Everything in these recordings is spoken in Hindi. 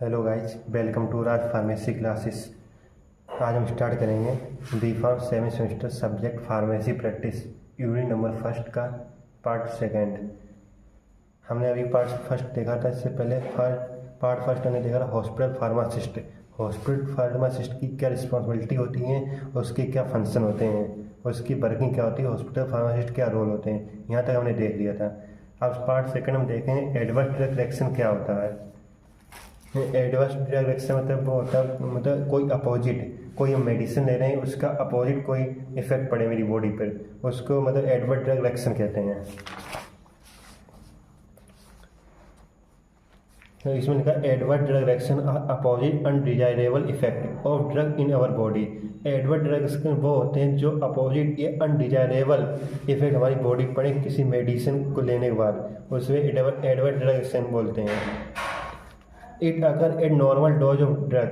Hello guys, welcome to Raj pharmacy classes. आज हम स्टार्ट करेंगे B pharm 7th semester subject pharmacy practice unit number first का पार्ट सेकंड। हमने अभी पार्ट फर्स्ट देखा था। इससे पहले पार्ट फर्स्ट हमने देखा था हॉस्पिटल फार्मासिस्ट। हॉस्पिटल फार्मासिस्ट की क्या रिस्पॉन्सिबिलिटी होती है, उसके क्या फंक्शन होते हैं, उसकी वर्किंग क्या होती है, हॉस्पिटल फार्मासिस्ट क्या रोल होते हैं, यहाँ तक हमने देख लिया था। अब पार्ट सेकंड हम देखेंगे एडवर्स ड्रग रिएक्शन क्या होता है। एडवर्स ड्रग रिएक्शन मतलब वो होता है, मतलब कोई अपोजिट, कोई हम मेडिसिन ले रहे हैं उसका अपोजिट कोई इफेक्ट पड़े मेरी बॉडी पर, उसको मतलब एडवर्स ड्रग रिएक्शन कहते हैं। तो इसमें लिखा adverse drug reaction opposite undesirable effect of drug in our body. Adverse drug reaction वो होते हैं जो अपोजिट ये अनडिजायरेबल इफेक्ट हमारी बॉडी पर पड़े किसी मेडिसिन को लेने के बाद, उसमें एडवर्स ड्रग रिएक्शन बोलते हैं। इट अगर a normal dose of drug,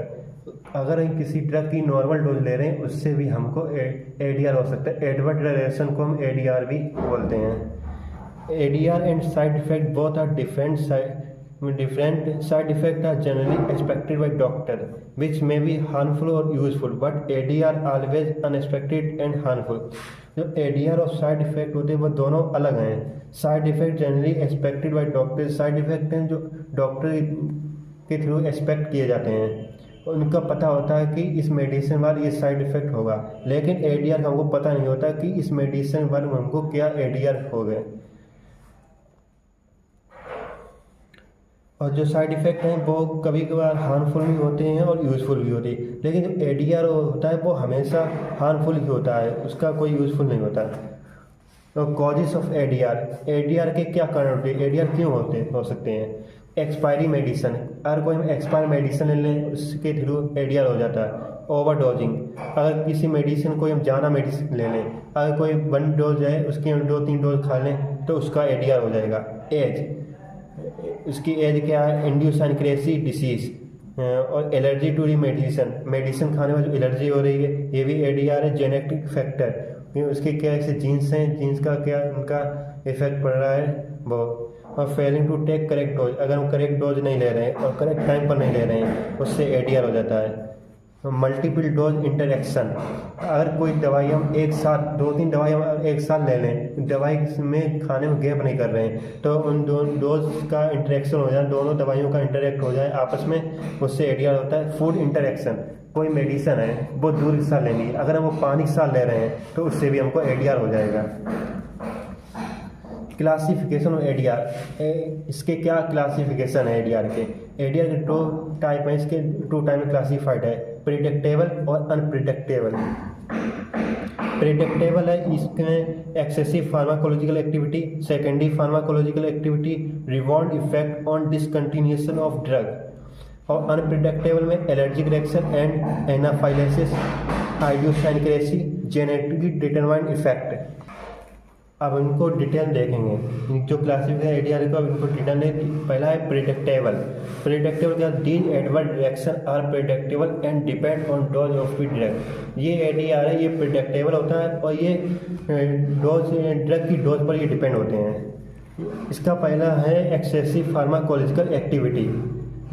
अगर हम किसी ड्रग की नॉर्मल डोज ले रहे हैं उससे भी हमको एडीआर हो सकता है। एडवर्स ड्रग रिएक्शन को हम एडीआर भी बोलते हैं। ADR and side effect both are different side effect are generally expected by doctor which may be harmful और useful, but ADR always unexpected and harmful. जो एडीआर और साइड इफेक्ट होते हैं वो दोनों अलग हैं। Side effect generally expected by doctor, side effect हैं जो डॉक्टर के थ्रू एक्सपेक्ट किए जाते हैं, उनका पता होता है कि इस मेडिसिन वाले ये साइड इफेक्ट होगा, लेकिन एडीआर का हमको पता नहीं होता कि इस मेडिसिन वाले में हमको क्या एडीआर हो गए। और जो साइड इफेक्ट हैं वो कभी कभार हार्मफुल भी होते हैं और यूज़फुल भी होते हैं, लेकिन जो एडीआर होता है वो हमेशा हार्मफुल ही होता है, उसका कोई यूज़फुल नहीं होता। तो कॉजेस ऑफ एडीआर, एडीआर के क्या कारण होते हैं, एडीआर क्यों हो सकते हैं। एक्सपायरी मेडिसिन, अगर कोई हम एक्सपायर मेडिसिन ले लें उसके थ्रू एडीआर हो जाता है। ओवरडोजिंग, अगर किसी मेडिसिन कोई हम ज़्यादा मेडिसिन ले लें, अगर कोई 1 डोज है उसकी हम 2-3 डोज खा लें तो उसका एडीआर हो जाएगा। एज, उसकी एज क्या है, इंड्यूस एनक्रेसी डिसीज, और एलर्जी टू मेडिसिन, मेडिसिन खाने में जो एलर्जी हो रही है ये भी एडीआर है। जेनेटिक फैक्टर, उसके क्या ऐसे जीन्स हैं, जीन्स का क्या उनका इफेक्ट पड़ रहा है वो। और failing to take correct dose, अगर हम करेक्ट डोज नहीं ले रहे हैं और करेक्ट टाइम पर नहीं ले रहे हैं उससे एडीआर हो जाता है। मल्टीपल डोज इंटरेक्शन, अगर कोई दवाई हम एक साथ 2-3 दवाई हम एक साथ ले लें, दवाई में खाने में गैप नहीं कर रहे हैं तो उन दोनों डोज का इंटरेक्शन हो जाए, दोनों दवाइयों का इंटरेक्ट हो जाए आपस में, उससे एडीआर होता है। फूड इंटरेक्शन, कोई मेडिसिन है वो दूर के साथ लेनी है, अगर हम वो पानी के साथ ले रहे हैं तो उससे भी हमको एडीआर हो जाएगा। क्लासिफिकेशन ऑफ एडीआर, इसके क्या क्लासिफिकेशन है एडीआर के। एडीआर के 2 टाइप हैं, इसके 2 टाइप में क्लासिफाइड है, प्रिडिक्टेबल और अनप्रिडिक्टेबल। प्रिडिक्टेबल है, इसमें excessive pharmacological activity, secondary pharmacological activity, rebound effect on discontinuation of drug. और अनप्रिडिक्टेबल में allergic reaction and anaphylaxis, idiosyncrasy, genetically determined effect. अब इनको डिटेल देखेंगे जो क्लासिफिकेशन एडीआर को, अब इनको डिटेल में। पहला है प्रिडिक्टेबल। प्रिडिक्टेबल क्या, these adverse reaction are predictable and depend on dose of the drug. ये एडीआर है, ये प्रिडिक्टेबल होता है और ये डोज, ड्रग की डोज पर ये डिपेंड होते हैं। इसका पहला है excessive pharmacological activity.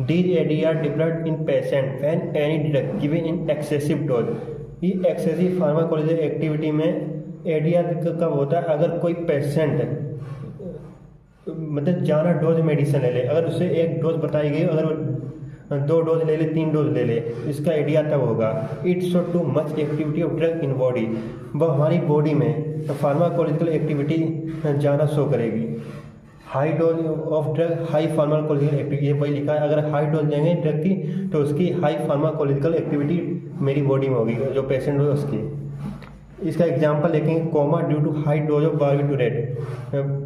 These ADR developed in patient when any drug given in excessive dose. ये एक्सेसिव फार्माकोलॉजिकल एक्टिविटी में एडीआर कब होता है, अगर कोई पेशेंट मतलब ज़्यादा डोज मेडिसिन ले ले, अगर उसे एक डोज बताई गई, अगर वो 2 डोज ले ले, 3 डोज ले ले, इसका एडीआर तब होगा। It show too much activity of drug in body, वो हमारी बॉडी में फार्माकोलॉजिकल एक्टिविटी ज़्यादा शो करेगी। High dose of drug high pharmacological activity, ये वही लिखा है, अगर हाई डोज लेंगे ड्रग की तो उसकी हाई फार्माकोलॉजिकल एक्टिविटी मेरी बॉडी में होगी, जो पेशेंट हो उसकी। इसका एग्जांपल देखेंगे, coma due to high dose of barbiturate.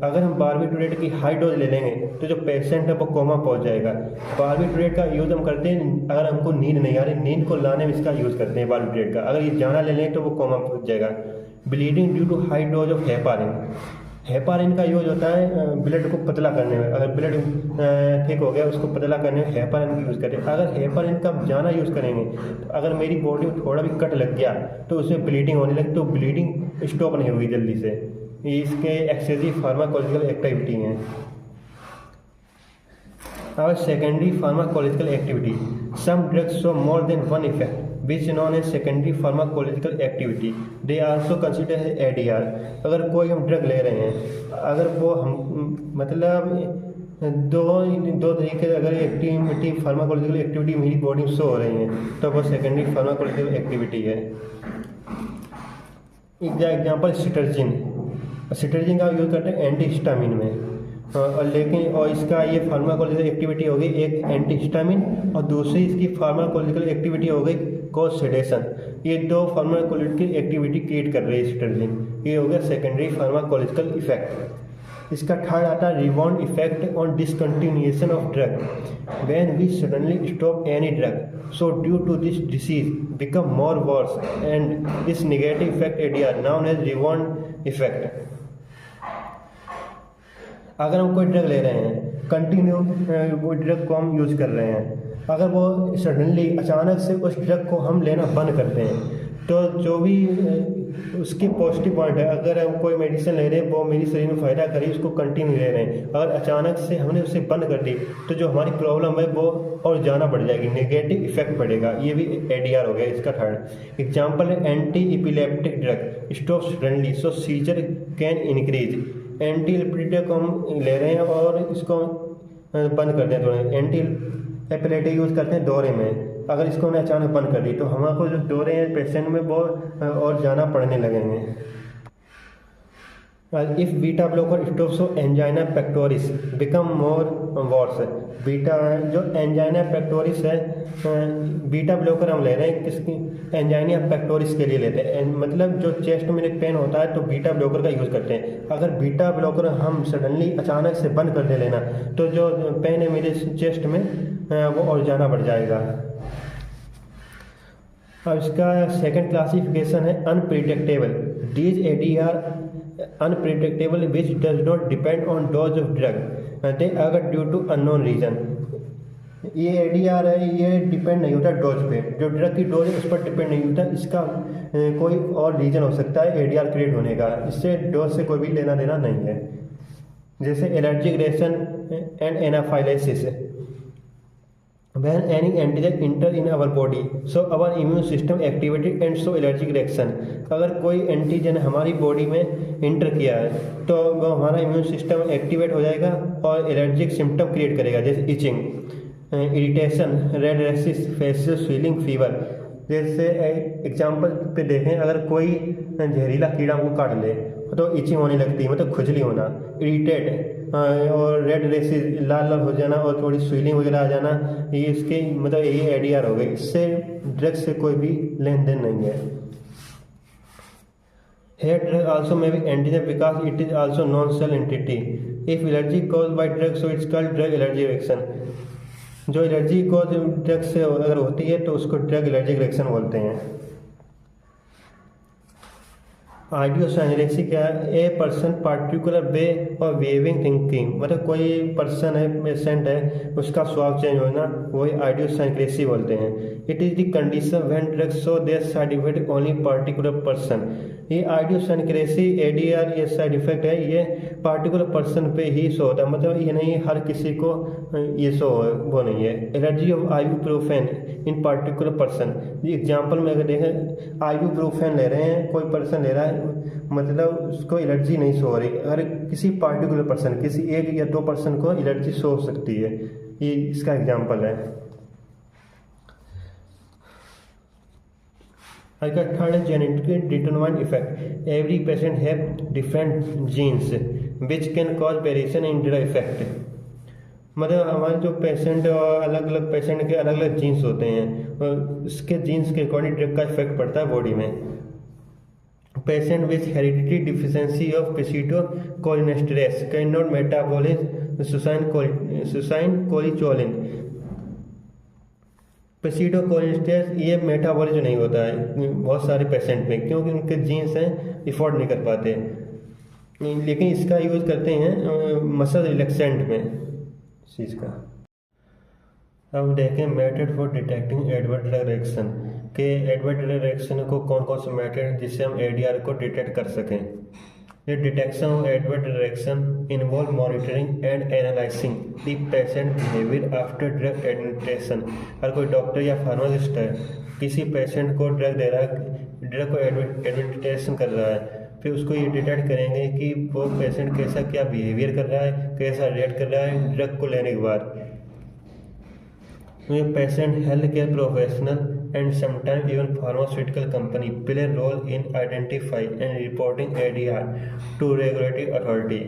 अगर हम बार्बिटूरेट की हाई डोज ले लेंगे तो जो पेशेंट है वो कोमा पहुंच जाएगा। बार्बिटूरेट का यूज़ हम करते हैं अगर हमको नींद नहीं आ रही, नींद को लाने में इसका यूज़ करते हैं बार्बिटूरेट का, अगर ये ज़्यादा ले लें तो वो कोमा पहुंच जाएगा। Bleeding due to high dose of heparin, heparin का यूज होता है ब्लड को पतला करने में, अगर ब्लड ठीक हो गया उसको पतला करने में हेपारिन का यूज़ करें। अगर हेपारिन का ज़्यादा यूज़ करेंगे तो अगर मेरी बॉडी में थोड़ा भी कट लग गया तो उसमें ब्लीडिंग होने लगी, तो ब्लीडिंग स्टॉप नहीं होगी जल्दी से। इसके एक्सेसिव फार्माकोलॉजिकल एक्टिविटी हैं। Our secondary pharmacological activity. Some drugs show more than one effect, which is known as secondary pharmacological activity. They are also considered as ADR. अगर कोई हम ड्रग ले रहे हैं, अगर वो हम मतलब दो तरीके अगर एक्टिविटी फार्माकोलॉजिकल एक्टिविटी मेरी बॉडी में शो हो रही हैं तो वो सेकेंडरी फार्माकोलॉजिकल एक्टिविटी है। एग्जाम्पल सिटर्जिन का यूज़ करते हैं एंटी हिस्टामिन में, और इसका ये फार्माकोलॉजिकल एक्टिविटी हो गई एक एंटी हिस्टामिन, और दूसरी इसकी फार्माकोलॉजिकल एक्टिविटी हो गई कॉज सेडेशन। ये दो फार्माकोलॉजिकल एक्टिविटी क्रिएट कर रही है सिटर्जिन। ये हो गया सेकेंडरी फार्माकोलॉजिकल इफेक्ट। इसका थर्ड आता है rebound effect on discontinuation of drug. When we suddenly stop any drug, so due to this disease become more worse and this negative effect ADR known as rebound effect. अगर हम कोई ड्रग ले रहे हैं, कंटिन्यू वो ड्रग को हम यूज़ कर रहे हैं, अगर वो सडनली अचानक से उस ड्रग को हम लेना बंद करते हैं तो जो भी उसके पॉजिटिव पॉइंट है, अगर हम कोई मेडिसिन ले रहे हैं वो मेरी शरीर में फ़ायदा करी, उसको कंटिन्यू ले रहे हैं, अगर अचानक से हमने उसे बंद कर दी तो जो हमारी प्रॉब्लम है वो और ज़्यादा बढ़ जाएगी, नेगेटिव इफेक्ट बढ़ेगा। ये भी एडीआर हो गया इसका थर्ड। एग्जाम्पल है anti epileptic drug stop suddenly so seizure can increase. Anti epileptic को हम ले रहे हैं और इसको बंद कर दें, थोड़े एंटी एपिलेप्टिक यूज़ करते हैं दौरे में, अगर इसको हमने अचानक बंद कर दी तो हमारे जो दौरे हैं पेशेंट में वो और ज़्यादा पड़ने लगेंगे। If beta blocker stop so angina pectoris become more verse. Beta जो एंजाइना पेक्टोरिस है, बीटा ब्लॉकर हम ले रहे हैं किसकी, एंजाइना पेक्टोरिस के लिए लेते हैं, मतलब जो चेस्ट में पेन होता है तो बीटा ब्लॉकर का यूज़ करते हैं। अगर बीटा ब्लॉकर हम सडनली अचानक से बंद कर दे लेना तो जो पेन है मेरे चेस्ट में वो और ज़्यादा बढ़ जाएगा। अब इसका सेकंड क्लासिफिकेशन है unpredictable. These ADR unpredictable which does not depend on dose of drug, they अगर ड्यू टू अननोन रीजन। ये एडीआर है, ये डिपेंड नहीं होता डोज पे, जो ड्रग की डोज है उस पर डिपेंड नहीं होता, इसका कोई और रीजन हो सकता है एडीआर क्रिएट होने का, इससे डोज से कोई भी लेना देना नहीं है। जैसे allergic reaction and anaphylaxis. When any antigen enter in our body, so our immune system activated and so allergic reaction। अगर कोई एंटीजन हमारी बॉडी में इंटर किया है तो वो हमारा इम्यून सिस्टम एक्टिवेट हो जाएगा और एलर्जिक सिम्टम क्रिएट करेगा, जैसे itching, irritation, red rashes, facial swelling, fever. जैसे एग्जांपल पे देखें, अगर कोई जहरीला कीड़ा को काट ले तो इचिंग होने लगती है, मतलब खुजली होना, इरिटेट और रेड रेसेस, लाल लाल हो जाना और थोड़ी स्वेलिंग वगैरह आ जाना, ये इसके मतलब ये एडीआर हो गई। इससे ड्रग से कोई भी लेन देन नहीं है। Here drug also may be antigen because it is also non cell entity. If allergy cause by drug so it's called drug allergy reaction. जो एलर्जी कॉज ड्रग से अगर होती है तो उसको ड्रग एलर्जिक रिएक्शन बोलते हैं। आइडियोसाइनेरेसी क्या है? ए पर्सन पार्टिकुलर वे और वेविंग थिंकिंग, मतलब कोई पर्सन है, पेशेंट है, उसका स्वभाव चेंज होना, वही आइडियोसाइनेरेसी बोलते हैं। It is the condition when drugs show their side effect only particular person. ये आइडियोसाइनेरेसी एडीआर ये साइड इफेक्ट है, ये पार्टिकुलर पर्सन पे ही शो होता है, मतलब ये नहीं हर किसी को ये शो वो नहीं है। Allergy of ibuprofen in particular person. Example में अगर देखें, आइबुप्रोफेन ले रहे हैं, कोई पर्सन ले रहा है, मतलब उसको एलर्जी नहीं शो हो रही, अगर किसी पार्टिकुलर पर्सन, किसी एक या दो पर्सन को एलर्जी शो हो सकती है, ये इसका एग्जाम्पल है। अगर थर्ड है genetically determined effect. Every patient have different jeans which can cause variation in drug effect. मतलब हमारे जो पेशेंट और अलग अलग पेशेंट के अलग अलग जीन्स होते हैं और उसके जीन्स के अकॉर्डिंग ड्रग का इफेक्ट पड़ता है बॉडी में। Patient with hereditary deficiency of pseudocholinesterase can not metabolize succinylcholine. Pseudocholinesterase ये मेटाबॉलिज्म नहीं होता है बहुत सारे पेशेंट में, क्योंकि उनके जीन्स हैं इफोर्ड नहीं कर पाते, लेकिन इसका यूज़ करते हैं मसल रिलैक्सेंट में चीज़ का। अब देखें method for detecting adverse drug reaction के एडवर्स ड्रग रिएक्शन को कौन कौन से मेथड जिससे हम एडीआर को डिटेक्ट कर सकें। The detection of adverse reaction involve monitoring and analyzing the patient behavior after drug administration। अगर कोई डॉक्टर या फार्मासिस्ट है, किसी पेशेंट को ड्रग दे रहा है, ड्रग को एडमिनिस्ट्रेशन कर रहा है, फिर उसको ये डिटेक्ट करेंगे कि वो पेशेंट कैसा क्या बिहेवियर कर रहा है, कैसा रिएक्ट कर रहा है ड्रग को लेने के बाद। ये patient health care professional and sometimes even pharmaceutical company play a role in identifying and reporting ADR to regulatory authority।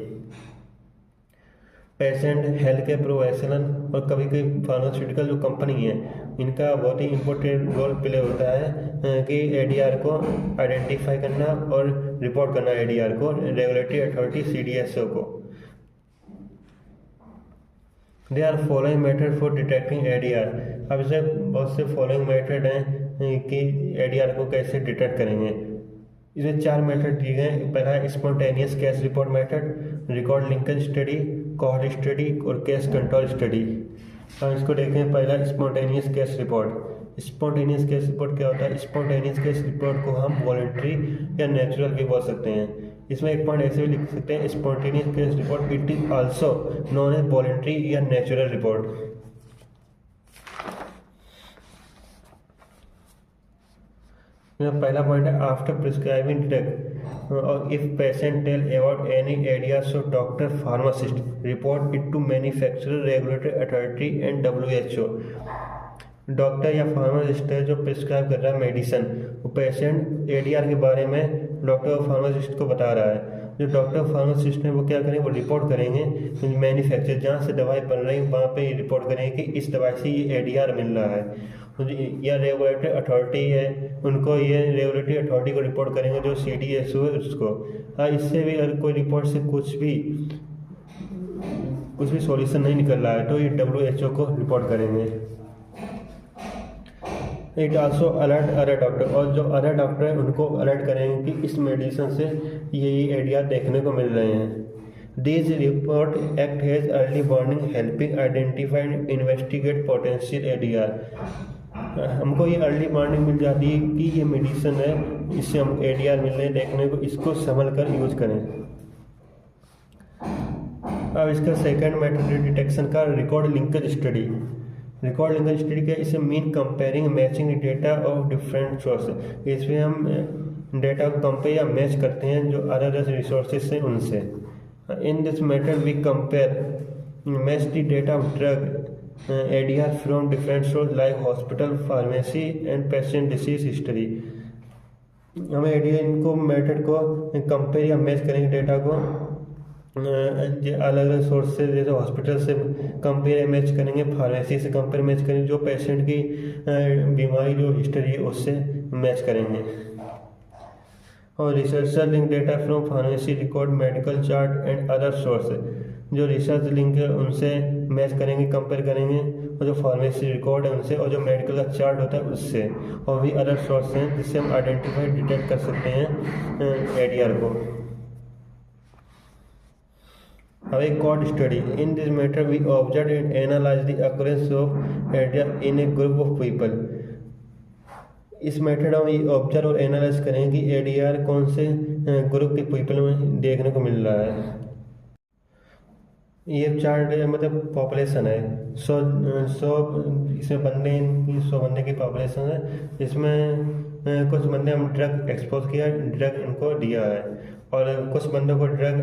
Patient health care professional और कभी कभी फार्मास्यूटिकल जो कंपनी है, इनका बहुत ही इम्पोर्टेंट रोल प्ले होता है कि एडीआर को आइडेंटिफाई करना और रिपोर्ट करना एडीआर को रेगुलेटरी अथॉरिटी सीडीएसओ को। They are following method for detecting ADR. अब इसे बहुत से फॉलोइंग मेथड हैं कि एडीआर को कैसे डिटेक्ट करेंगे। इसमें 4 मेथड दिए गए। पहला है spontaneous case report method, record linkage study, cohort study और केस कंट्रोल स्टडी। हम इसको देखें। पहला spontaneous case report. Spontaneous case report क्या होता है? स्पॉन्टेनियस केस रिपोर्ट को हम वॉलंटरी या नेचुरल भी बोल सकते हैं। इसमें एक पॉइंट ऐसे भी लिख सकते हैं, spontaneous case report it is also known as voluntary या नेचुरल रिपोर्ट। पहला पॉइंट है आफ्टर प्रिस्क्राइबिंग ड्रग और if patient tell about any area so doctor pharmacist report it to manufacturer regulatory authority and WHO। Doctor या फार्मासिस्ट है जो प्रिस्क्राइब कर रहा है मेडिसिन, वो पेशेंट एडीआर के बारे में डॉक्टर और फार्मासिस्ट को बता रहा है। जो डॉक्टर फार्मासिस्ट है वो क्या करेंगे, वो रिपोर्ट करेंगे मैन्युफैक्चर जहाँ से दवाई बन रही है वहाँ पे ये रिपोर्ट करेंगे कि इस दवाई से ये एडीआर मिल रहा है। या रेगुलेटरी अथॉरिटी है, उनको ये रेगुलेटरी अथॉरिटी को रिपोर्ट करेंगे जो CDSO है उसको। इससे भी अगर कोई रिपोर्ट से कुछ भी सॉल्यूशन नहीं निकल रहा है तो ये WHO को रिपोर्ट करेंगे। It also alert other doctor, और जो अदर डॉक्टर हैं उनको अलर्ट करेंगे कि इस मेडिसिन से ये एडीआर देखने को मिल रहे हैं। This report act has early warning helping identify and investigate potential ADR. हमको ये अर्ली वार्निंग मिल जाती है कि ये मेडिसिन है, इससे हम एडीआर मिल रहे हैं देखने को, इसको संभल कर यूज करें। अब इसका सेकंड मेथड डिटेक्शन का record linkage study. Record linkage study क्या, इसे mean comparing matching data of different source. इसमें हम डेटा को कंपेयर या मैच करते हैं जो अलग अलग रिसोर्सेज से उनसे। In this method we compare match the data of drug ADR from different source like hospital, pharmacy and patient disease history. हमें एडीआर इनको मेथड को कंपेयर या मैच करेंगे डेटा को अलग अलग सोर्स से, जैसे हॉस्पिटल से कंपेयर मैच करेंगे, फार्मेसी से कंपेयर मैच करेंगे, जो पेशेंट की बीमारी जो हिस्ट्री है उससे मैच करेंगे। और researcher link data from pharmacy record medical chart and other source. जो रिसर्च लिंक है उनसे मैच करेंगे, कंपेयर करेंगे, और जो फार्मेसी रिकॉर्ड है उनसे, और जो मेडिकल का चार्ट होता है उससे, और भी अदर सोर्स हैं जिससे हम आइडेंटिफाई डिटेक्ट कर सकते हैं एडीआर को। अब एक cohort study. In this matter we observe and analyse the occurrence of ADR in a group of people. इस मेथड हम ये ऑब्जर्व और एनालाइज करेंगे कि एडीआर कौन से ग्रुप के पीपल में देखने को मिल रहा है। ये चार्ट मतलब पॉपुलेशन है, 100 इसमें बंदे, 100 बंदे की पॉपुलेशन है। इसमें कुछ बंदे हम ड्रग एक्सपोज किया, ड्रग इनको दिया है, और कुछ बंदों को ड्रग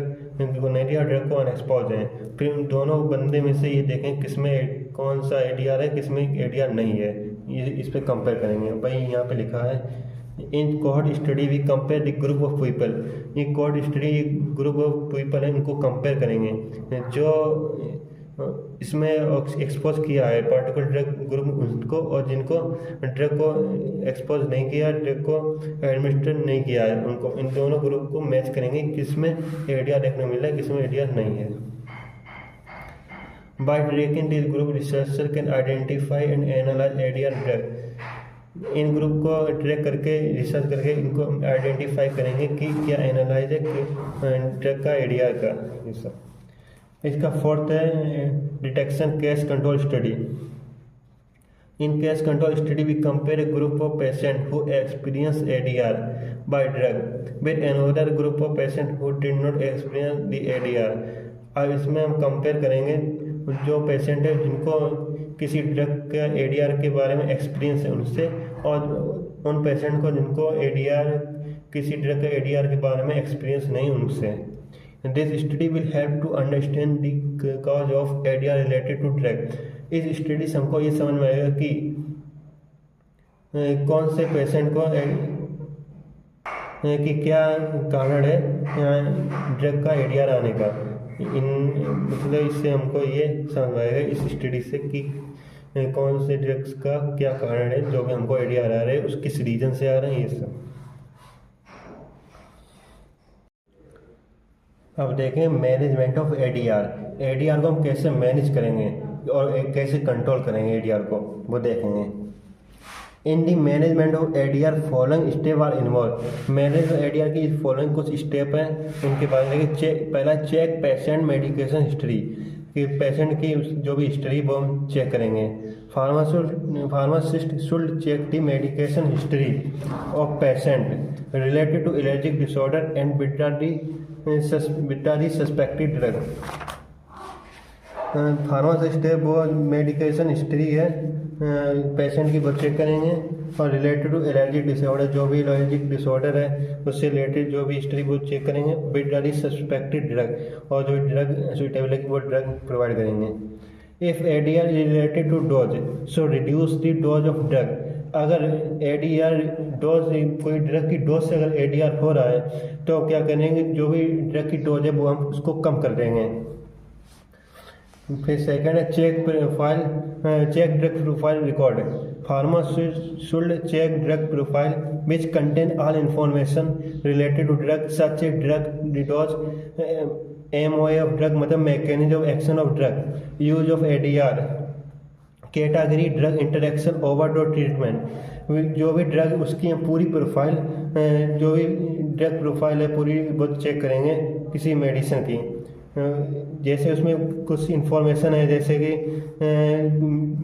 को नहीं दिया, ड्रग को अनएक्सपोज है। फिर उन दोनों बंदे में से ये देखें किसमें कौन सा एडीआर है, किसमें एडीआर नहीं है, ये इस पर कंपेयर करेंगे। भाई यहाँ पे लिखा है in cohort study we compare the group of people. ये cohort study group of people है, इनको कंपेयर करेंगे जो इसमें एक्सपोज किया है पर्टिकुलर ड्रग ग्रुप उनको, और जिनको ड्रग को एक्सपोज नहीं किया, ड्रग को एडमिनिस्टर नहीं किया है उनको। इन दोनों ग्रुप को मैच करेंगे किसमें एडीआर देखने को मिल रहा है, किसमें एडीआर नहीं है। By tracking this group researcher can identify and analyse ADR drug. इन ग्रुप को ट्रैक करके, रिसर्च करके इनको आइडेंटिफाई करेंगे कि क्या एनालाइज है ड्रग का एडीआर का। ये सब। इसका फोर्थ है detection case control study. In case control study we compare a group of patient who experience ADR by drug with another group of patients who did not experience the ADR। अब इसमें हम कंपेयर करेंगे जो पेशेंट है जिनको किसी ड्रग का ADR के बारे में एक्सपीरियंस है उनसे, और उन पेशेंट को जिनको किसी ड्रग का ADR के बारे में एक्सपीरियंस नहीं उनसे। This study will help to understand the cause of ADR related to drug. इस स्टडी से हमको ये समझ में आएगा कि कौन से पेशेंट को कि क्या कारण है ड्रग का ADR आने का। मतलब इससे हमको ये समझ आएगा इस स्टडी से कि कौन से ड्रग्स का क्या कारण है जो कि हमको ADR आ रहा है, उस किस रीजन से आ रहे हैं ये सब। अब देखें मैनेजमेंट ऑफ ADR को हम कैसे मैनेज करेंगे और कैसे कंट्रोल करेंगे ADR को, वो देखेंगे। In the management of ADR following step are involve. Manage ADR की फॉलोइंग कुछ स्टेप हैं, उनके बारे में पहला चेक पेशेंट मेडिकेशन हिस्ट्री, कि पेशेंट की जो भी हिस्ट्री वो हम चेक करेंगे। Pharmacist should check the medication history of patient related to allergic disorder and with suspected drug. Pharmacist है वो मेडिकेशन हिस्ट्री है पेशेंट की वो चेक करेंगे, और रिलेटेड टू एलर्जिक डिसऑर्डर, जो भी एलर्जिक डिसऑर्डर है उससे रिलेटेड जो भी हिस्ट्री वो चेक करेंगे विद सस्पेक्टेड ड्रग, और जो ड्रग सुइटेबल है वो ड्रग प्रोवाइड करेंगे। If ADR is related to dose so reduce the dose of drug. अगर ADR डोज कोई ड्रग की डोज से अगर ADR हो रहा है तो क्या करेंगे, जो भी ड्रग की डोज है वो हम उसको कम कर देंगे। फिर सेकंड है check drug profile record. Pharmacist should check drug profile which contain all information related to drug such a drug dose, MOA of drug मतलब mechanism of action of drug, use of ADR, category drug interaction, overdose treatment. जो भी ड्रग उसकी पूरी प्रोफाइल, जो भी ड्रग प्रोफाइल है पूरी वो चेक करेंगे किसी मेडिसिन की। जैसे उसमें कुछ इन्फॉर्मेशन है, जैसे कि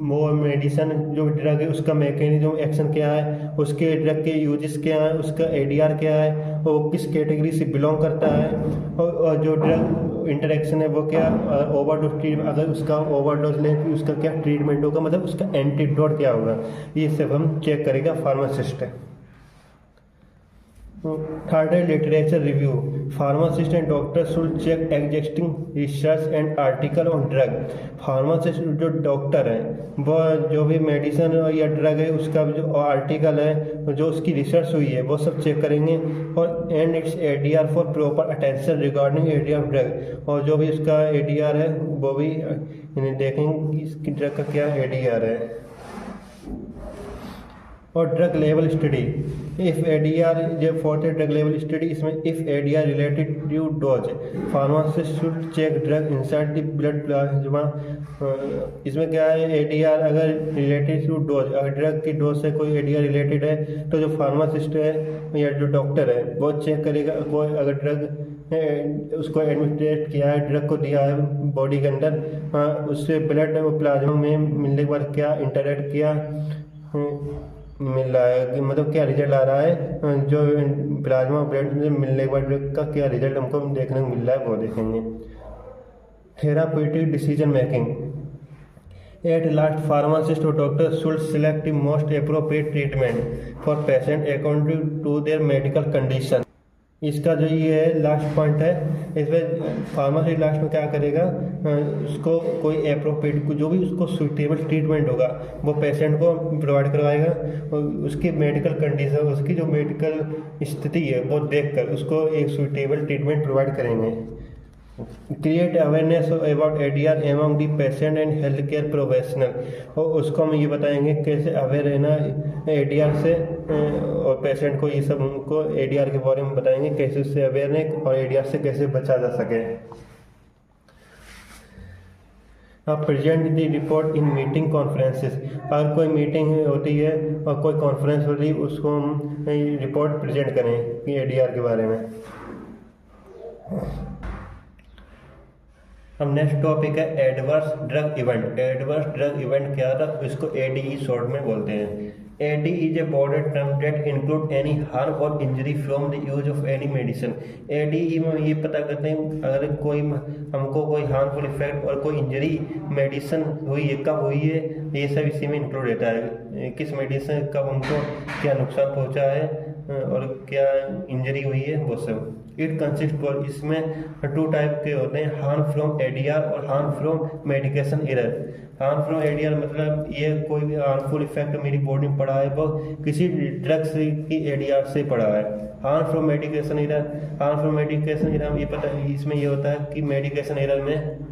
वो मेडिसिन जो ड्रग है उसका मैकेनिज्म एक्शन क्या है, उसके ड्रग के यूजेस क्या है, उसका ADR क्या है, वो किस कैटेगरी से बिलोंग करता है, और जो ड्रग इंटरेक्शन है वो क्या, ओवरडोज ट्रीटमेंट, अगर उसका ओवरडोज लें तो उसका क्या ट्रीटमेंट होगा, मतलब उसका एंटीडोट क्या होगा, ये सब हम चेक करेगा फार्मासिस्ट। थर्ड है literature review. Pharmacist and doctor should check existing research and article on drug. Pharmacist जो डॉक्टर हैं वो जो भी मेडिसिन या ड्रग है उसका जो आर्टिकल है, जो उसकी रिसर्च हुई है वो सब चेक करेंगे, और and it's ADR for proper attention regarding ADR of drug, और जो भी उसका ADR है वो भी देखेंगे इसकी ड्रग का क्या ADR है। और drug level study, if ADR जो फोर्थ ड्रग लेवल स्टडी, इसमें if ADR related to dose pharmacist should check drug inside the blood plasma. इसमें क्या है, ADR अगर रिलेटेड टू डोज, अगर ड्रग की डोज से कोई ADR रिलेटेड है तो जो फार्मासिस्ट है या जो डॉक्टर है वो चेक करेगा। कोई अगर ड्रग उसको एडमिनिस्ट्रेट किया है, ड्रग को दिया है बॉडी के अंदर, उससे ब्लड प्लाज्मा में मिलने के बाद क्या इंटरेक्ट किया मिल रहा है, कि मतलब क्या रिजल्ट आ रहा है, जो प्लाज्मा ब्लड में मिलने के बाद ड्रग का क्या रिजल्ट हमको देखने को मिल रहा है वो देखेंगे। Therapeutic decision making, at last pharmacist और doctor should select the most appropriate treatment for patient according to their medical condition. इसका जो ये है लास्ट पॉइंट है, इसमें फार्मासिस्ट लास्ट में क्या करेगा, उसको कोई अप्रोप्रिएट जो भी उसको सुटेबल ट्रीटमेंट होगा वो पेशेंट को प्रोवाइड करवाएगा, और उसकी मेडिकल कंडीशन, उसकी जो मेडिकल स्थिति है वो देखकर उसको एक सुटेबल ट्रीटमेंट प्रोवाइड करेंगे। Create awareness about ADR among the patient and health care professional, और उसको हम ये बताएंगे कैसे अवेयर रहना ADR से, और पेशेंट को ये सब उनको ADR के बारे में बताएंगे कैसे उससे अवेयर रहें और ADR से कैसे बचा जा सके। अब present the report in meeting conferences, अगर कोई मीटिंग होती है और कोई कॉन्फ्रेंस होती है उसको हम रिपोर्ट प्रेजेंट करें कि ADR के बारे में। अब नेक्स्ट टॉपिक है adverse drug event. Adverse drug event क्या था, इसको एडीई शॉर्ट में बोलते हैं। AD is a broader term that include any harm or injury from the use of any medicine। ADE में ये पता करते हैं अगर कोई हमको कोई हार्मफुल इफेक्ट और कोई इंजरी मेडिसिन हुई है, कब हुई है, ये सब इसी में इंक्लूड रहता है। किस मेडिसिन कब हमको क्या नुकसान पहुंचा है और क्या इंजरी हुई है, वो सब। इट कंसिस्ट और इसमें 2 टाइप के होते हैं, हार्म फ्रॉम ADR और harm from medication error. Harm from ADR मतलब ये कोई भी हार्मफुल इफेक्ट मेरी बॉडी में पड़ा है वो किसी ड्रग से की ADR से पड़ा है। Harm from medication error, harm from medication error ये पता है, इसमें ये होता है कि मेडिकेशन एरर में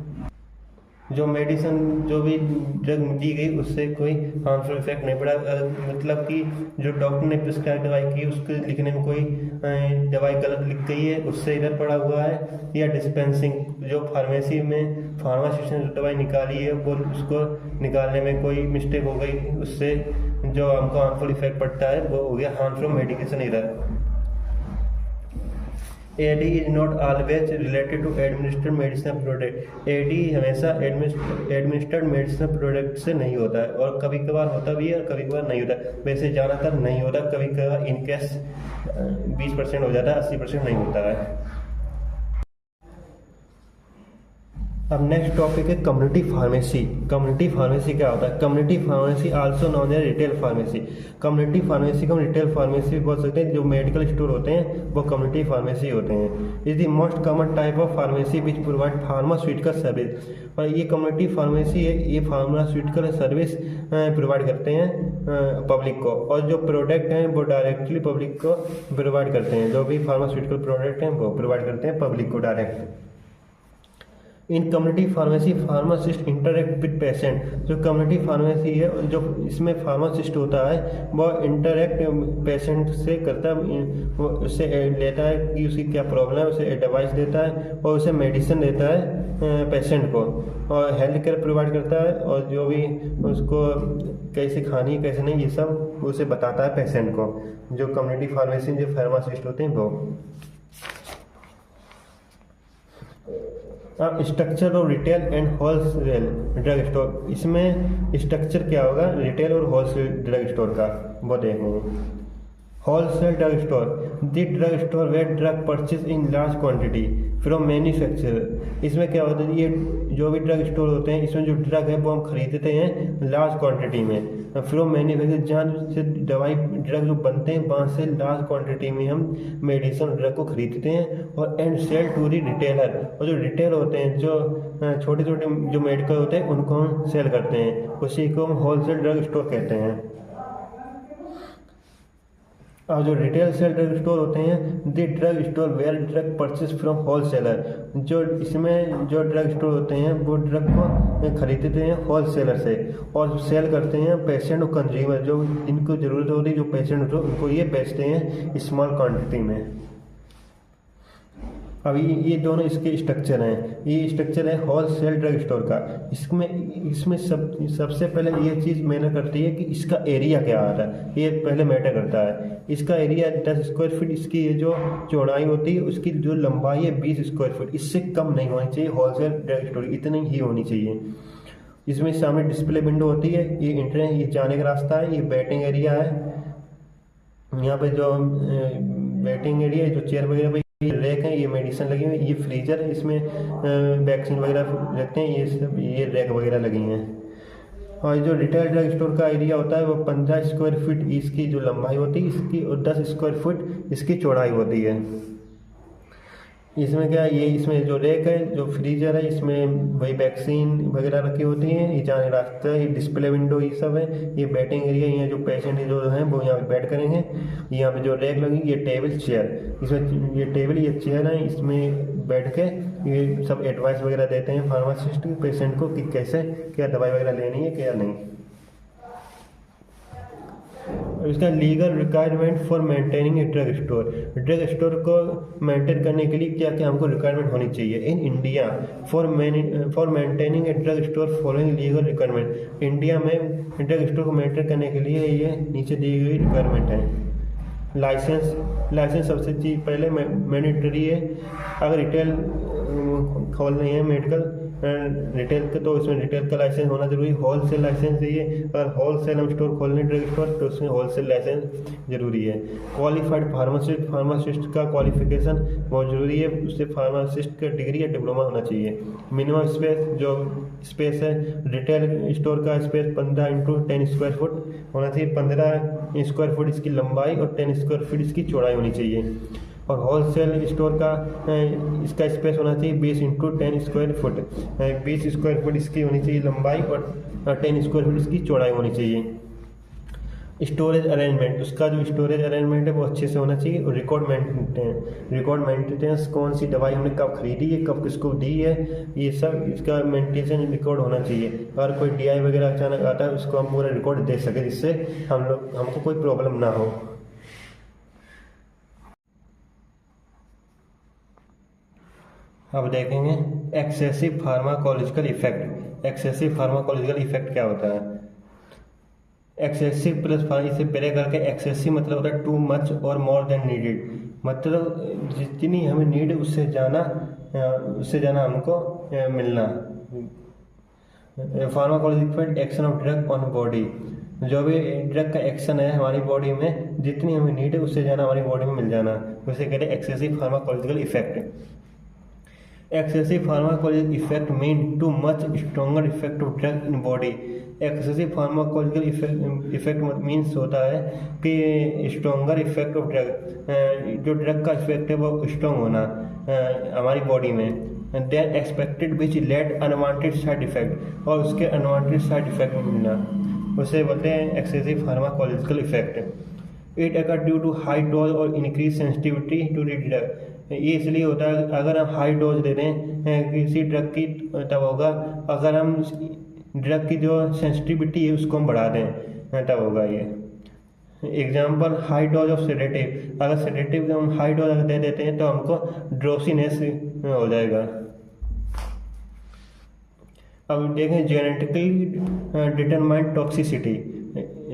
जो मेडिसिन जो भी ड्रग दी गई उससे कोई हार्मफुल इफेक्ट नहीं पड़ा, मतलब कि जो डॉक्टर ने प्रिस्क्राइब दवाई की उसके लिखने में कोई दवाई गलत लिख गई है उससे इधर पड़ा हुआ है, या डिस्पेंसिंग जो फार्मेसी में फार्मासिस्ट ने जो दवाई निकाली है वो उसको निकालने में कोई मिस्टेक हो गई उससे जो हमको हार्मफुल इफेक्ट पड़ता है वो हो गया harm from medication error. AD is not always related to administered medicinal product। AD हमेशा administered medicinal product से नहीं होता है, और कभी कभार होता भी है और कभी कभार नहीं होता। वैसे ज़्यादातर नहीं होता, कभी कभार इन केस 20% हो जाता है, 80% नहीं होता है। अब नेक्स्ट टॉपिक है कम्युनिटी फार्मेसी। कम्युनिटी फार्मेसी क्या होता है? Community pharmacy also known as retail pharmacy. Community pharmacy को रिटेल फार्मेसी भी बोल सकते हैं। जो मेडिकल स्टोर होते हैं वो कम्युनिटी फार्मेसी होते हैं। Is the most common type of pharmacy which provide pharmaceutical service. और ये कम्युनिटी फार्मेसी है, ये फार्मास्यूटिकल सर्विस प्रोवाइड करते हैं पब्लिक को, और जो प्रोडक्ट हैं वो डायरेक्टली पब्लिक को प्रोवाइड करते हैं। जो भी फार्मास्यूटिकल प्रोडक्ट हैं वो प्रोवाइड करते हैं पब्लिक को direct. In community pharmacy pharmacist interact with patient. जो कम्युनिटी फार्मेसी है जो इसमें फार्मासिस्ट होता है वो इंटरेक्ट पेशेंट से करता है, वो उससे लेता है कि उसकी क्या प्रॉब्लम है, उसे एडवाइस देता है और उसे मेडिसिन देता है पेशेंट को, और हेल्थ केयर प्रोवाइड करता है, और जो भी उसको कैसे खानी कैसे नहीं ये सब उसे बताता है पेशेंट को। जो कम्युनिटी फार्मेसी जो फार्मासिस्ट होते हैं वो। Structure of retail and wholesale drug store. इसमें स्ट्रक्चर क्या होगा रिटेल और होलसेल ड्रग स्टोर का वो देखेंगे। Wholesale drug store, the drug store where drug purchase in large quantity from manufacturer. इसमें क्या होता है, ये जो भी ड्रग स्टोर होते हैं इसमें जो ड्रग है वो हम खरीदते हैं लार्ज क्वांटिटी में, फ्रॉम मैन्युफैक्चर जहाँ से दवाई ड्रग जो बनते हैं वहाँ से लार्ज क्वांटिटी में हम मेडिसिन ड्रग को खरीदते हैं, और and sell to the retailer. और जो रिटेल होते हैं जो छोटे छोटे जो मेडिकल होते हैं उनको हम सेल करते हैं, उसी को हम होलसेल ड्रग स्टोर कहते हैं। और जो रिटेल सेल ड्रग स्टोर होते हैं the drug store where drug purchase from wholesaler. जो इसमें जो ड्रग स्टोर होते हैं वो ड्रग को खरीदते हैं होलसेलर से और सेल करते हैं पेशेंट और कंज्यूमर, जो इनको ज़रूरत होती है जो पेशेंट होते हैं उनको ये बेचते हैं स्मॉल क्वांटिटी में। अभी ये दोनों इसके स्ट्रक्चर हैं। ये स्ट्रक्चर है होलसेल ड्रग स्टोर का। इसमें सबसे पहले ये चीज़ मैटर करती है कि इसका एरिया क्या आ रहा है, ये पहले मैटर करता है। इसका एरिया 10 स्क्वायर फीट, इसकी ये जो चौड़ाई होती है उसकी जो लंबाई है 20 स्क्वायर फीट, इससे कम नहीं होनी चाहिए। होलसेल ड्रग स्टोर इतनी ही होनी चाहिए। इसमें सामने डिस्प्ले विंडो होती है, ये एंट्रेंस, ये जाने का रास्ता है, ये वेटिंग एरिया है। यहाँ पे जो वेटिंग एरिया जो चेयर वगैरह रैक है, ये मेडिसिन लगी हुई, ये फ्रीजर है, इसमें वैक्सीन वगैरह रखते हैं, ये सब ये रैक वगैरह लगी हैं। और जो रिटेल ड्रग स्टोर का एरिया होता है वो 15 स्क्वायर फीट इसकी जो लंबाई होती है इसकी, और 10 स्क्वायर फीट इसकी चौड़ाई होती है। इसमें क्या ये इसमें जो रैक है जो फ्रीजर है इसमें वही वैक्सीन वगैरह रखी होती हैं, ये जाने रास्ता है, ये डिस्प्ले विंडो ये सब है, ये बैटिंग एरिया, यहाँ जो पेशेंट जो हैं वो यहाँ पे बैठ करेंगे। यहाँ पे जो रैक लगी ये टेबल चेयर, इसमें ये टेबल ये चेयर है, इसमें बैठ के ये सब एडवाइस वगैरह देते हैं फार्मासिस्ट पेशेंट को कि कैसे क्या दवाई वगैरह लेनी है क्या नहीं। इसका legal requirement for maintaining a drug store. Drug store को मेंटेन करने के लिए क्या क्या हमको रिक्वायरमेंट होनी चाहिए। In India for maintaining a drug store following legal requirement. India में ड्रग स्टोर को मेंटेन करने के लिए ये नीचे दी गई रिक्वायरमेंट है। लाइसेंस सबसे चीज पहले मैंडेटरी है। अगर रिटेल खोल रही है मेडिकल रिटेल का, तो इसमें रिटेल का लाइसेंस होना जरूरी है। होलसेल लाइसेंस चाहिए, अगर होलसेल हम स्टोर खोलने ड्रग स्टोर तो उसमें होलसेल लाइसेंस जरूरी है। क्वालिफाइड फार्मासिस्ट, फार्मासिस्ट का क्वालिफिकेशन बहुत जरूरी है, उससे फार्मासिस्ट का डिग्री या डिप्लोमा होना चाहिए। मिनिमम स्पेस, जो स्पेस है रिटेल स्टोर का स्पेस 15 इंटू 10 स्क्वायर फुट होना चाहिए। 15 स्क्वायर फुट इसकी लंबाई और 10 स्क्वायर फीट इसकी चौड़ाई होनी चाहिए। और होलसेल स्टोर का इसका स्पेस होना चाहिए 20 into 10 square foot, 20 square foot इसकी होनी चाहिए लंबाई और 10 स्क्वायर फुट इसकी चौड़ाई होनी चाहिए। स्टोरेज अरेंजमेंट, उसका जो स्टोरेज अरेंजमेंट है वो अच्छे से होना चाहिए। और रिकॉर्ड मेंटेनेंस, कौन सी दवाई हमने कब खरीदी है, कब किसको दी है, ये सब इसका मेंटेनेंस रिकॉर्ड होना चाहिए। अगर कोई DI वगैरह अचानक आता है उसको हम पूरा रिकॉर्ड दे सके, जिससे हमको कोई प्रॉब्लम ना हो। अब देखेंगे excessive pharmacological effect. Excessive pharmacological effect क्या होता है? एक्सेसिव प्लस इससे पहले करके एक्सेसिव मतलब होता है टू मच और मोर देन नीडेड, मतलब जितनी हमें नीड है उससे ज़्यादा हमको मिलना। Pharmacological effect, action of drug on body, जो भी ड्रग का एक्शन है हमारी बॉडी में, जितनी हमें नीड है उससे ज़्यादा हमारी बॉडी में मिल जाना, उसे कहते हैं excessive pharmacological effect. Excessive pharmacological effect mean too much stronger effect of drug in body। Excessive pharmacological effect means होता है कि stronger effect of drug, जो ड्रग का इफेक्ट है वो स्ट्रॉन्ग होना हमारी बॉडी में। Then expected which led unwanted side effect, और उसके unwanted side effect मिलना, उसे बोलते हैं excessive pharmacological effect। It occur due to high dose और increased sensitivity to the drug। ये इसलिए होता है अगर हम हाई डोज दे दें किसी ड्रग की तब होगा, अगर हम ड्रग की जो सेंसिटिविटी है उसको हम बढ़ा दें तब होगा ये। Example high dose of sedative, अगर सेडेटिव का हम हाई डोज दे देते हैं तो हमको ड्रोसीनेस हो जाएगा। अब देखें genetically determined toxicity.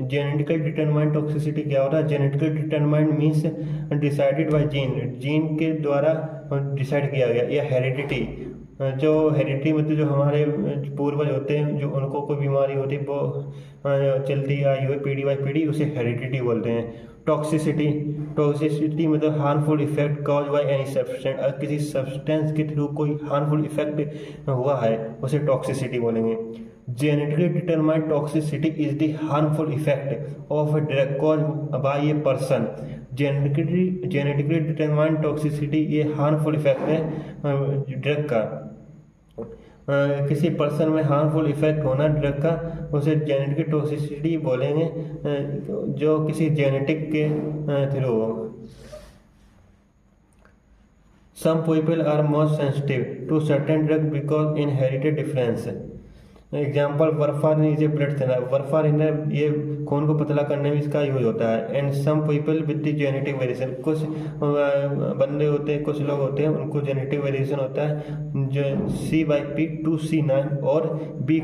Genetical determined toxicity क्या होता है? Genetical determined means decided by gene के द्वारा डिसाइड किया गया, या हेरिडिटी, जो हेरिडिटी मतलब जो हमारे पूर्वज होते हैं जो उनको कोई बीमारी होती है वो चलती आई हुई पीढ़ी बाई पीढ़ी, उसे हेरिडिटी बोलते हैं। टॉक्सिसिटी मतलब harmful effect cause by any substance, अगर किसी सब्सटेंस के थ्रू कोई हार्मफुल इफेक्ट हुआ है उसे टॉक्सिसिटी बोलेंगे। Genetically determined toxicity is the harmful effect of a drug cause by a person. Genetically determined toxicity ये हार्मफुल इफेक्ट है ड्रग का, किसी पर्सन में हार्मफुल इफेक्ट होना ड्रग का, उसे जेनेटिक टॉक्सिसिटी बोलेंगे, जो किसी जेनेटिक के थ्रू हो। Some people are more sensitive to certain drug because inherited difference। Example warfarin is a blood thinner, warfarin ये खून को पतला करने में इसका यूज होता है। And some people with the genetic variation, कुछ बंदे होते हैं, कुछ लोग होते हैं उनको जेनेटिक वेरिएशन होता है जो C/P 2C9 और B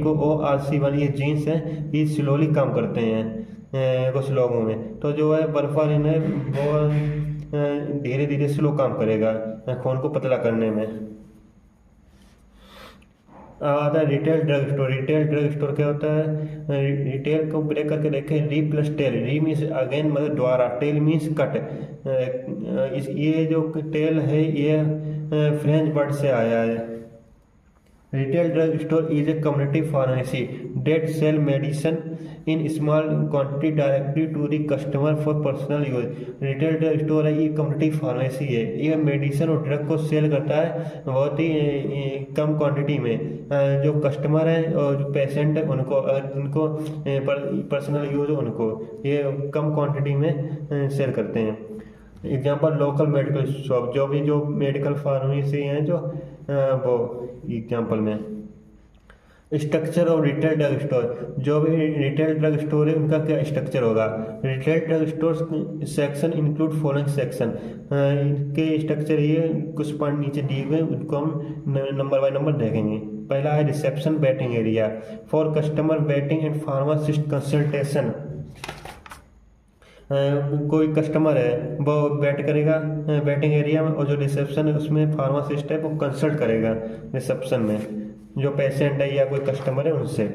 को ORC1 ये जीन्स हैं, ये स्लोली काम करते हैं कुछ लोगों में। तो जो है वर्फारिन है वो धीरे धीरे स्लो काम करेगा खून को पतला करने में। आता है retail drug store. Retail drug store क्या होता है? रिटेल को ब्रेक करके देखें, री प्लस टेल। री मीन्स अगेन मतलब द्वारा, टेल मीन्स कट। ये जो टेल है ये फ्रेंच वर्ड से आया है। Retail drug store is a community pharmacy that sell medicine in small quantity directly to the customer for personal use. Retail drug store है, ये कम्युनिटी फार्मेसी है, ये मेडिसिन और ड्रग को सेल करता है बहुत ही कम क्वांटिटी में। जो कस्टमर हैं और जो पेशेंट है उनको, अगर जिनको पर्सनल यूज हो उनको ये कम क्वांटिटी में सेल करते हैं। एग्जाम्पल लोकल मेडिकल शॉप, जो मेडिकल फार्मेसी हैं जो वो एग्जाम्पल में। Structure of retail drug store, जो भी रिटेल ड्रग स्टोर है उनका क्या स्ट्रक्चर होगा? Retail drug store section include following section, इनके स्ट्रक्चर ये कुछ पॉइंट नीचे दिए हुए, उनको हम नंबर बाय नंबर देखेंगे। पहला है reception waiting area for customer waiting and pharmacist consultation. कोई कस्टमर है वो वेट करेगा वेटिंग एरिया में, और जो रिसेप्शन है उसमें फार्मासिस्ट है वो कंसल्ट करेगा रिसेप्शन में जो पेशेंट है या कोई कस्टमर है उनसे।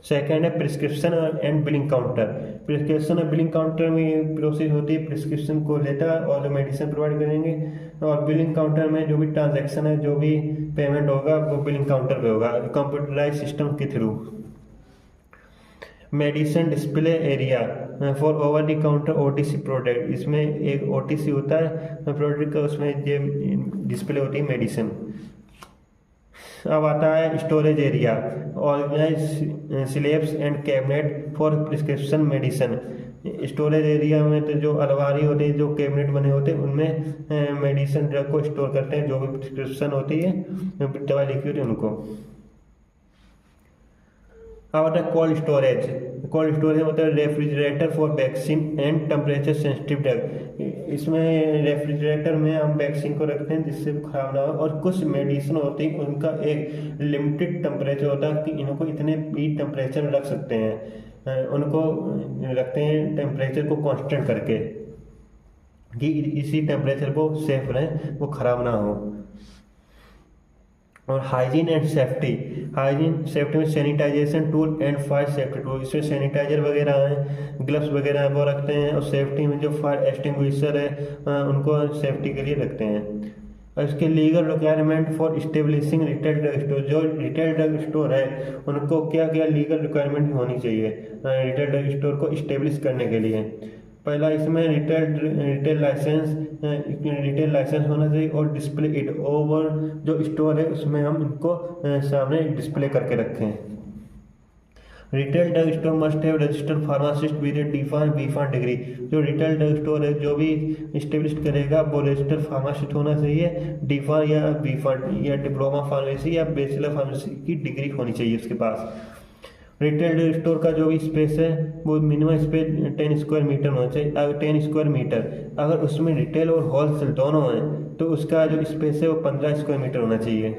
सेकेंड है prescription and billing counter. Prescription और बिलिंग काउंटर में प्रोसेस होती है, प्रिस्क्रिप्शन को लेता है और जो मेडिसिन प्रोवाइड करेंगे, और बिलिंग काउंटर में जो भी ट्रांजैक्शन है, जो भी पेमेंट होगा वो बिलिंग काउंटर पे होगा कंप्यूटराइज सिस्टम के through. Medicine display area for over the counter OTC product, इसमें एक ओटीसी होता है प्रोडक्ट का, उसमें ये डिस्प्ले होती है मेडिसिन। अब आता है storage area, organise slabs and cabinet for prescription medicine. Storage area में तो जो अलमारी होती है, जो कैबिनेट बने होते हैं, उनमें मेडिसिन ड्रग को स्टोर करते हैं, जो भी प्रिस्क्रिप्शन होती है, दवाई लिखी होती है उनको। अब आता है कोल्ड स्टोरेज। कोल्ड स्टोरेज मतलब refrigerator for vaccine and temperature sensitive drug. इसमें रेफ्रिजरेटर में हम वैक्सीन को रखते हैं जिससे खराब ना हो, और कुछ मेडिसिन होती है उनका एक लिमिटेड टेम्परेचर होता है कि इनको इतने ही टेम्परेचर रख सकते हैं, उनको रखते हैं टेम्परेचर को कांस्टेंट करके कि इसी टेम्परेचर को सेफ रहे, वो खराब ना हो। और hygiene and safety. Hygiene safety में sanitization tool and fire safety tool, इसमें सैनिटाइजर वगैरह हैं, ग्लव्स वगैरह हैं वो रखते हैं, और सेफ्टी में जो फायर एक्सटिंग्विशर है उनको सेफ्टी के लिए रखते हैं। और इसके legal requirement for establishing retail drug store, जो रिटेल ड्रग स्टोर है उनको क्या क्या लीगल रिक्वायरमेंट होनी चाहिए रिटेल ड्रग स्टोर को इस्टेब्लिश करने के लिए। पहला इसमें रिटेल लाइसेंस होना चाहिए, और डिस्प्ले इट ओवर जो स्टोर है उसमें हम इनको सामने डिस्प्ले करके रखें। Retail drug store must have registered pharmacist with a B Pharm degree. जो रिटेल ड्रग स्टोर है जो भी इस्टेब्लिश करेगा वो रजिस्टर्ड फार्मासिस्ट होना चाहिए, डीफान या बीफान या डिप्लोमा फार्मेसी या बैचलर फार्मेसी की डिग्री होनी चाहिए उसके पास। रिटेल ड्रग स्टोर का जो भी स्पेस है वो मिनिमम स्पेस 10 स्क्वायर मीटर होना चाहिए। अगर 10 स्क्वायर मीटर अगर उसमें रिटेल और होलसेल दोनों हैं तो उसका जो स्पेस है वो 15 स्क्वायर मीटर होना चाहिए।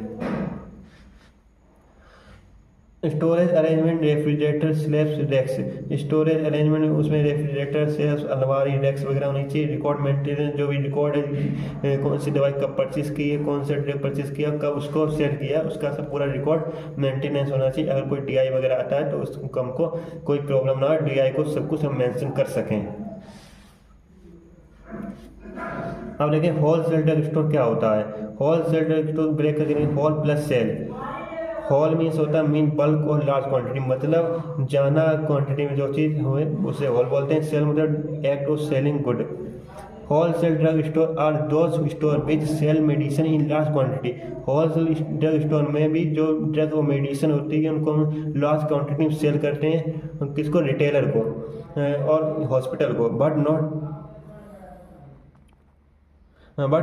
Storage arrangement refrigerator slabs desk. Storage arrangement उसमें रेफ्रिजरेटर स्लैब्स अलमारी डेस्क वगैरह होनी चाहिए। रिकॉर्ड मेंटेनेंस, जो भी रिकॉर्ड है कौन सी दवाई कब परचेज की है, कौन सा ड्रग परचेज किया, कब उसको सेल किया, उसका सब पूरा रिकॉर्ड मेंटेनेंस होना चाहिए। अगर कोई डीआई वगैरह आता है तो उसको हमको कोई प्रॉब्लम ना हो, डीआई को सब कुछ हम मेंशन कर सकें। अब देखिए होलसेल ड्रग स्टोर क्या होता है। होलसेल ड्रग स्टोर ब्रेक करके whole plus sale. Whole means होता है मीन बल्क और लार्ज क्वांटिटी, मतलब ज़्यादा क्वांटिटी में जो चीज़ हुए उसे होल बोलते हैं। सेल मतलब act of selling good. Wholesale drug store are those store which sell medicine in large quantity. Wholesale drug store में भी जो ड्रग और मेडिसिन होती है उनको हम लार्ज क्वांटिटी में सेल करते हैं, किसको, रिटेलर को और हॉस्पिटल को, but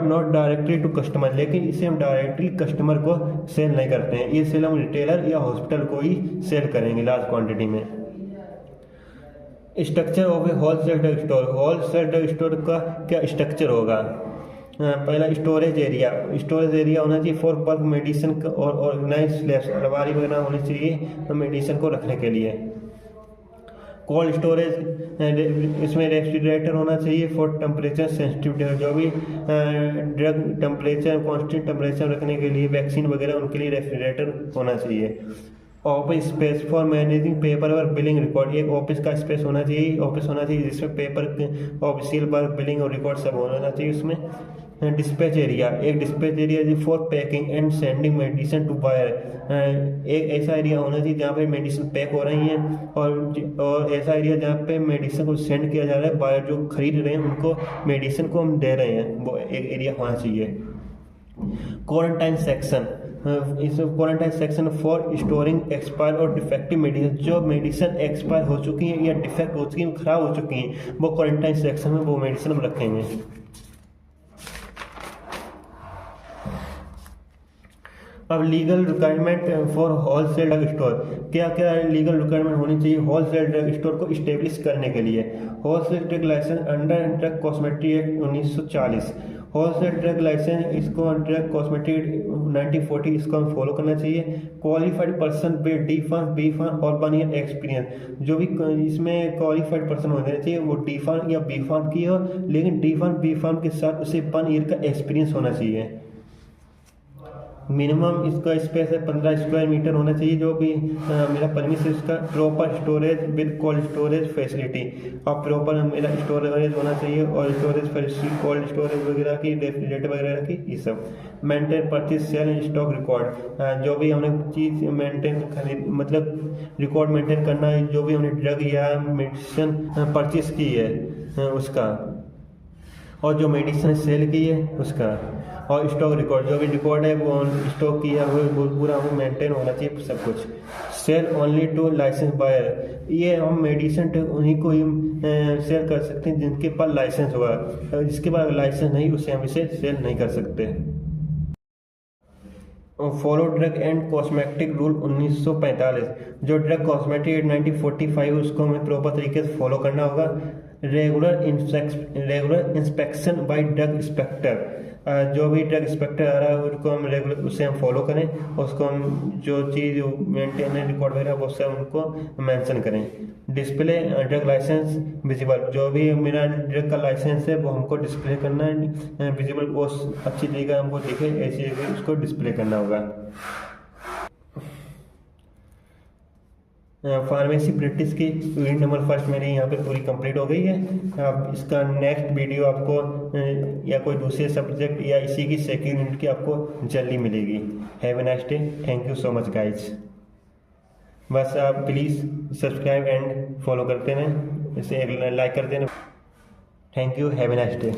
not directly to customer. लेकिन इसे हम डायरेक्टली कस्टमर को सेल नहीं करते हैं, ये सेल हम रिटेलर या हॉस्पिटल को ही सेल करेंगे लार्ज क्वांटिटी में। Structure of A wholesale drug store. Wholesale drug store का क्या स्ट्रक्चर होगा। पहला स्टोरेज एरिया। स्टोरेज एरिया होना चाहिए फॉर बल्क मेडिसिन और ऑर्गेनाइज स्लैब्स, अलमारी वगैरह होनी चाहिए मेडिसिन को रखने के लिए। कोल्ड स्टोरेज, इसमें रेफ्रिजरेटर होना चाहिए फॉर टेम्परेचर सेंसिटिव ड्रग, जो भी ड्रग टेम्परेचर कांस्टेंट टेम्परेचर रखने के लिए वैक्सीन वगैरह उनके लिए रेफ्रिजरेटर होना चाहिए। Office space for managing paper work billing record. एक ऑफिस का स्पेस होना चाहिए, ऑफिस होना चाहिए जिसमें पेपर ऑफिशियल वर्क बिलिंग और रिकॉर्ड सब होना चाहिए उसमें। डिस्पैच एरिया, एक dispatch area for packing and sending medicine to buyer. एक ऐसा एरिया होना चाहिए जहाँ पे मेडिसिन पैक हो रही हैं, और ऐसा एरिया जहाँ पे मेडिसिन को सेंड किया जा रहा है, बायर जो खरीद रहे हैं उनको मेडिसिन को हम दे रहे हैं, वो एक एरिया होना चाहिए। क्वारंटाइन सेक्शन, इस quarantine section for storing expire और डिफेक्टिव मेडिसिन। जो मेडिसिन एक्सपायर हो चुकी हैं या डिफेक्ट हो चुकी हैं, खराब हो चुकी हैं, वो क्वारंटाइन सेक्शन में वो मेडिसिन हम रखेंगे। अब legal requirement for wholesale drug store. क्या क्या लीगल रिक्वायरमेंट होनी चाहिए होलसेल ड्रग स्टोर को इस्टेब्लिश करने के लिए। Wholesale drug licence under drug cosmetic act 1940। Wholesale drug licence, इसको ड्रग कॉस्मेटिक 9040 इसको हम फॉलो करना चाहिए। Qualified person with D pharm, B pharm और 1 ईयर एक्सपीरियंस, जो भी इसमें क्वालिफाइड पर्सन होना चाहिए वो डी फार्म या बी फार्म की हो, लेकिन डी फार्म बी फार्म के साथ उसे 1 ईयर का एक्सपीरियंस होना चाहिए। मिनिमम इसका स्पेस है 15 स्क्वायर मीटर होना चाहिए, जो भी मेरा परमिट है उसका। Proper storage with cold storage facility, और प्रॉपर मेरा स्टोरेज होना चाहिए और स्टोरेज फैसिलिटी, कोल्ड स्टोरेज वगैरह की, रेफ्रिजरेटर वगैरह की, ये सब। Maintain purchase sale and stock record, जो भी हमने चीज़ मेंटेन मतलब रिकॉर्ड मेंटेन करना है, जो भी हमने ड्रग या मेडिसिन परचेज की है उसका, और जो मेडिसिन सेल की है उसका, और स्टॉक रिकॉर्ड, जो भी रिकॉर्ड है वो स्टॉक किया वो पूरा वो मेंटेन होना चाहिए सब कुछ। Sale only to licence buyer, ये हम मेडिसिन उन्हीं को ही सेल कर सकते हैं जिनके पास लाइसेंस हुआ, जिसके पास लाइसेंस नहीं उसे हम इसे सेल नहीं कर सकते। Follow drug and cosmetic rule 1945, जो ड्रग कॉस्मेटिक 1945 उसको हमें प्रॉपर तरीके से फॉलो करना होगा। Regular inspection by drug inspector, जो भी ड्रग इंस्पेक्टर आ रहा है उनको हम रेगुलर उसे हम फॉलो करें, उसको हम जो चीज़ मेंटेन रिकॉर्ड वगैरह वो सब उनको मेंशन करें। डिस्प्ले ड्रग लाइसेंस विजिबल, जो भी मेरा ड्रग का लाइसेंस है वो हमको डिस्प्ले करना है विजिबल, वो अच्छी जगह हमको दिखे ऐसी जगह उसको डिस्प्ले करना होगा। फार्मेसी प्रैक्टिस की यूनिट नंबर 1 मेरी यहाँ पे पूरी कंप्लीट हो गई है। अब इसका नेक्स्ट वीडियो आपको या कोई दूसरे सब्जेक्ट या इसी की सेकंड यूनिट की आपको जल्दी मिलेगी। Have a nice day, thank you so much guys. बस आप प्लीज़ सब्सक्राइब एंड फॉलो करते रहें, इसे लाइक कर देना। Thank you, have a nice day.